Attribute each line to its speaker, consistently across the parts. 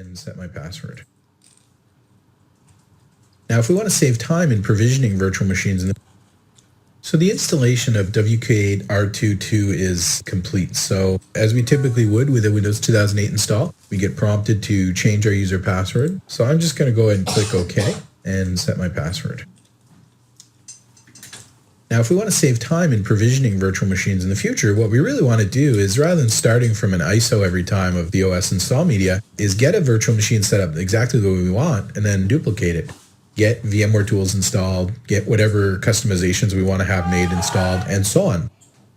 Speaker 1: and set my password. Now, if we want to save time in provisioning virtual machines, so the installation of WK8 R22 is complete. So as we typically would with a Windows 2008 install, we get prompted to change our user password. So I'm just going to go ahead and click OK and set my password. Now, if we want to save time in provisioning virtual machines in the future, what we really want to do is, rather than starting from an ISO every time of the OS install media, is get a virtual machine set up exactly the way we want and then duplicate it. Get VMware tools installed, get whatever customizations we want to have made installed, and so on.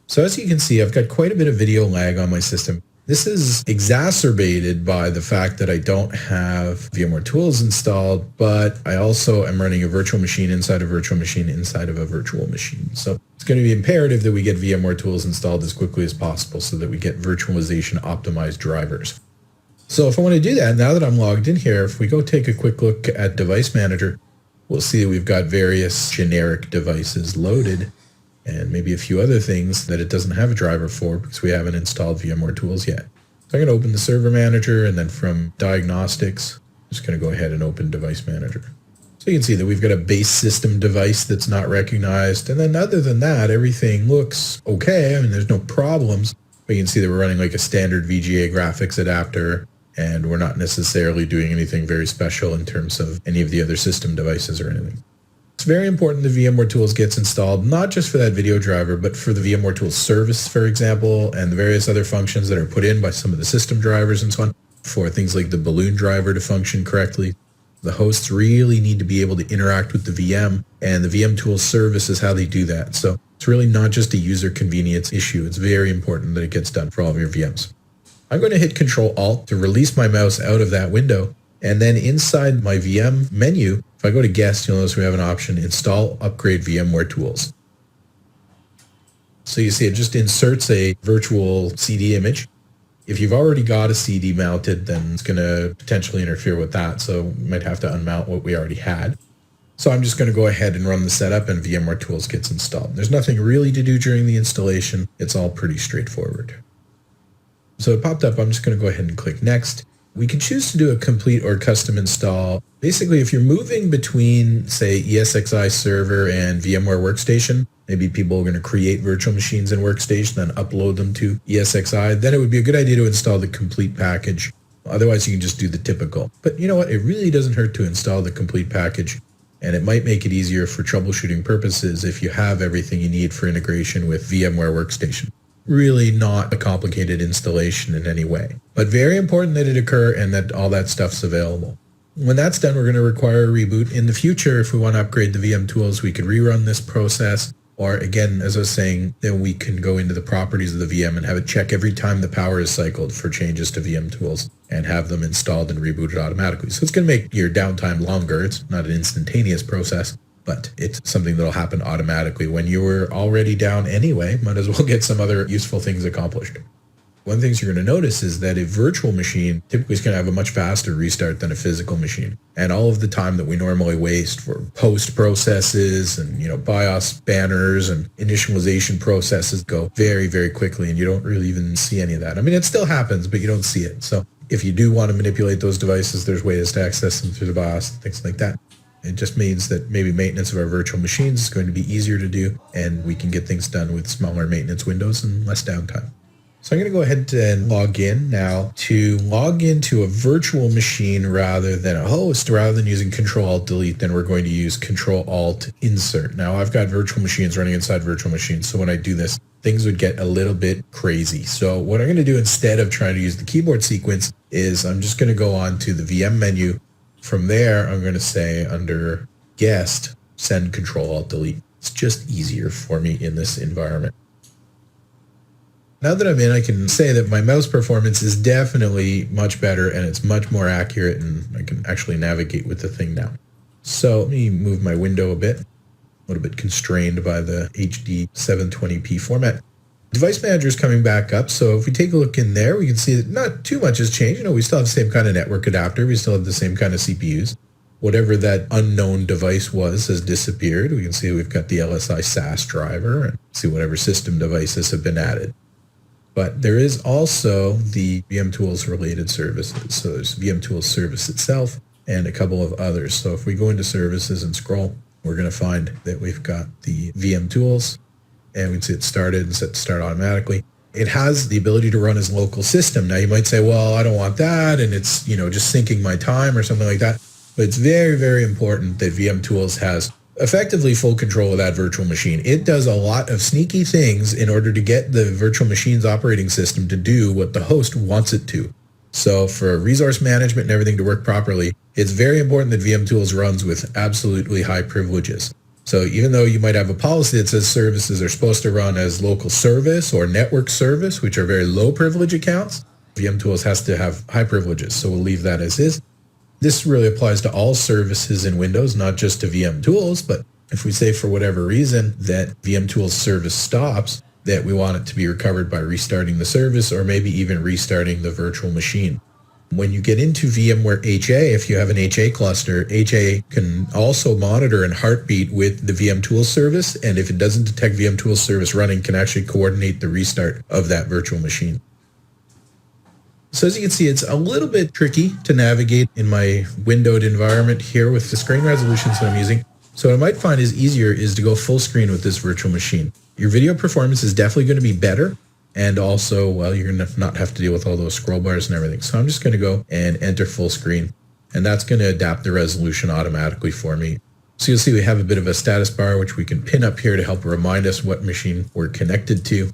Speaker 1: So as you can see, I've got quite a bit of video lag on my system. This is exacerbated by the fact that I don't have VMware tools installed, but I also am running a virtual machine inside a virtual machine inside of a virtual machine. So it's going to be imperative that we get VMware tools installed as quickly as possible so that we get virtualization optimized drivers. So if I want to do that, now that I'm logged in here, if we go take a quick look at Device Manager, we'll see that we've got various generic devices loaded and maybe a few other things that it doesn't have a driver for because we haven't installed VMware tools yet. So I'm going to open the Server Manager, and then from Diagnostics, I'm just going to go ahead and open Device Manager. So you can see that we've got a base system device that's not recognized, and then other than that, everything looks okay. I mean, there's no problems, but you can see that we're running like a standard VGA graphics adapter, and we're not necessarily doing anything very special in terms of any of the other system devices or anything. It's very important the VMware Tools gets installed, not just for that video driver, but for the VMware Tools service, for example, and the various other functions that are put in by some of the system drivers and so on, for things like the balloon driver to function correctly. The hosts really need to be able to interact with the VM, and the VM Tools service is how they do that. So it's really not just a user convenience issue. It's very important that it gets done for all of your VMs. I'm going to hit Control-Alt to release my mouse out of that window. And then inside my VM menu, if I go to Guest, you'll notice we have an option, Install Upgrade VMware Tools. So you see it just inserts a virtual CD image. If you've already got a CD mounted, then it's going to potentially interfere with that. So we might have to unmount what we already had. So I'm just going to go ahead and run the setup, and VMware Tools gets installed. There's nothing really to do during the installation. It's all pretty straightforward. So it popped up. I'm just going to go ahead and click Next. We can choose to do a complete or custom install. Basically, if you're moving between, say, ESXi Server and VMware Workstation, maybe people are going to create virtual machines in Workstation and upload them to ESXi, then it would be a good idea to install the complete package. Otherwise, you can just do the typical. But you know what? It really doesn't hurt to install the complete package, and it might make it easier for troubleshooting purposes if you have everything you need for integration with VMware Workstation. Really not a complicated installation in any way, but very important that it occur and that all that stuff's available. When that's done, we're going to require a reboot. In the future, if we want to upgrade the VM tools, we could rerun this process, or again, as I was saying, then we can go into the properties of the VM and have it check every time the power is cycled for changes to VM tools and have them installed and rebooted automatically. So it's going to make your downtime longer. It's not an instantaneous process, but it's something that'll happen automatically when you were already down anyway. Might as well get some other useful things accomplished. One of the things you're going to notice is that a virtual machine typically is going to have a much faster restart than a physical machine. And all of the time that we normally waste for post processes and, BIOS banners and initialization processes go very, very quickly, and you don't really even see any of that. I mean, it still happens, but you don't see it. So if you do want to manipulate those devices, there's ways to access them through the BIOS and things like that. It just means that maybe maintenance of our virtual machines is going to be easier to do, and we can get things done with smaller maintenance windows and less downtime. So I'm going to go ahead and log in now. To log into a virtual machine rather than a host, rather than using Control-Alt-Delete, then we're going to use Control-Alt-Insert. Now I've got virtual machines running inside virtual machines, so when I do this, things would get a little bit crazy. So what I'm going to do instead of trying to use the keyboard sequence is I'm just going to go on to the VM menu. From there, I'm going to say under Guest, send Control-Alt-Delete. It's just easier for me in this environment. Now that I'm in, I can say that my mouse performance is definitely much better and it's much more accurate, and I can actually navigate with the thing now. So let me move my window a bit. A little bit constrained by the HD 720p format. Device Manager is coming back up, so if we take a look in there, we can see that not too much has changed. We still have the same kind of network adapter. We still have the same kind of CPUs. Whatever that unknown device was has disappeared. We can see we've got the LSI SAS driver, and see whatever system devices have been added. But there is also the VMtools related services. So there's VMtools service itself and a couple of others. So if we go into services and scroll, we're going to find that we've got the VMtools, and we can see it started and set to start automatically. It has the ability to run as local system. Now you might say, well, I don't want that, and it's, just syncing my time or something like that. But it's very, very important that VMtools has effectively full control of that virtual machine. It does a lot of sneaky things in order to get the virtual machine's operating system to do what the host wants it to. So for resource management and everything to work properly, it's very important that VMtools runs with absolutely high privileges. So even though you might have a policy that says services are supposed to run as local service or network service, which are very low privilege accounts, VMtools has to have high privileges. So we'll leave that as is. This really applies to all services in Windows, not just to VMtools, but if we say for whatever reason that VMtools service stops, that we want it to be recovered by restarting the service or maybe even restarting the virtual machine. When you get into VMware HA, if you have an HA cluster, HA can also monitor and heartbeat with the VMtools service, and if it doesn't detect VMtools service running, can actually coordinate the restart of that virtual machine. So as you can see, it's a little bit tricky to navigate in my windowed environment here with the screen resolutions that I'm using. So what I might find is easier is to go full screen with this virtual machine. Your video performance is definitely going to be better. And also, well, you're going to not have to deal with all those scroll bars and everything. So I'm just going to go and enter full screen. And that's going to adapt the resolution automatically for me. So you'll see we have a bit of a status bar, which we can pin up here to help remind us what machine we're connected to.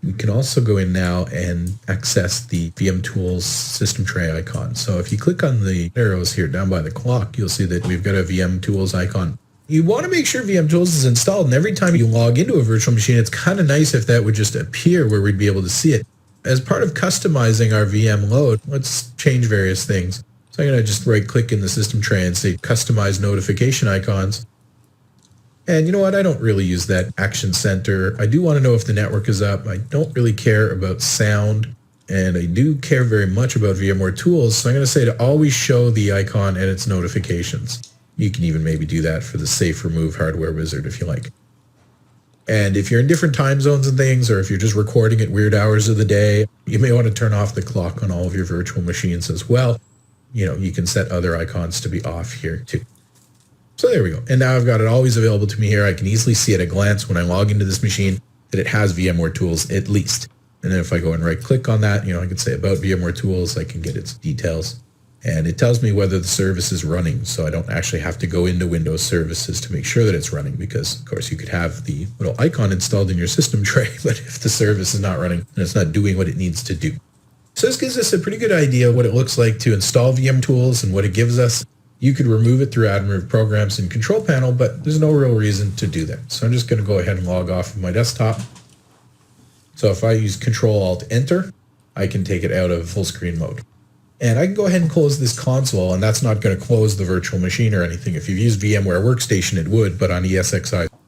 Speaker 1: We can also go in now and access the VMtools system tray icon. So if you click on the arrows here down by the clock, you'll see that we've got a VMtools icon. You want to make sure VMtools is installed, and every time you log into a virtual machine, it's kind of nice if that would just appear where we'd be able to see it. As part of customizing our VM load, let's change various things. So I'm going to just right-click in the system tray and say Customize Notification Icons. And you know what? I don't really use that Action Center. I do want to know if the network is up. I don't really care about sound, and I do care very much about VMware Tools. So I'm going to say to always show the icon and its notifications. You can even maybe do that for the Safe Remove Hardware Wizard if you like. And if you're in different time zones and things, or if you're just recording at weird hours of the day, you may want to turn off the clock on all of your virtual machines as well. You can set other icons to be off here too. So there we go. And now I've got it always available to me here. I can easily see at a glance when I log into this machine that it has VMware Tools at least. And then if I go and right click on that, I can say about VMware Tools, I can get its details. And it tells me whether the service is running. So I don't actually have to go into Windows Services to make sure that it's running, because of course you could have the little icon installed in your system tray, but if the service is not running, then it's not doing what it needs to do. So this gives us a pretty good idea of what it looks like to install VMtools and what it gives us. You could remove it through Add and Remove Programs in Control Panel, but there's no real reason to do that. So I'm just going to go ahead and log off of my desktop. So if I use Control-Alt-Enter, I can take it out of full screen mode. And I can go ahead and close this console, and that's not going to close the virtual machine or anything. If you've used VMware Workstation, it would, but on ESXi,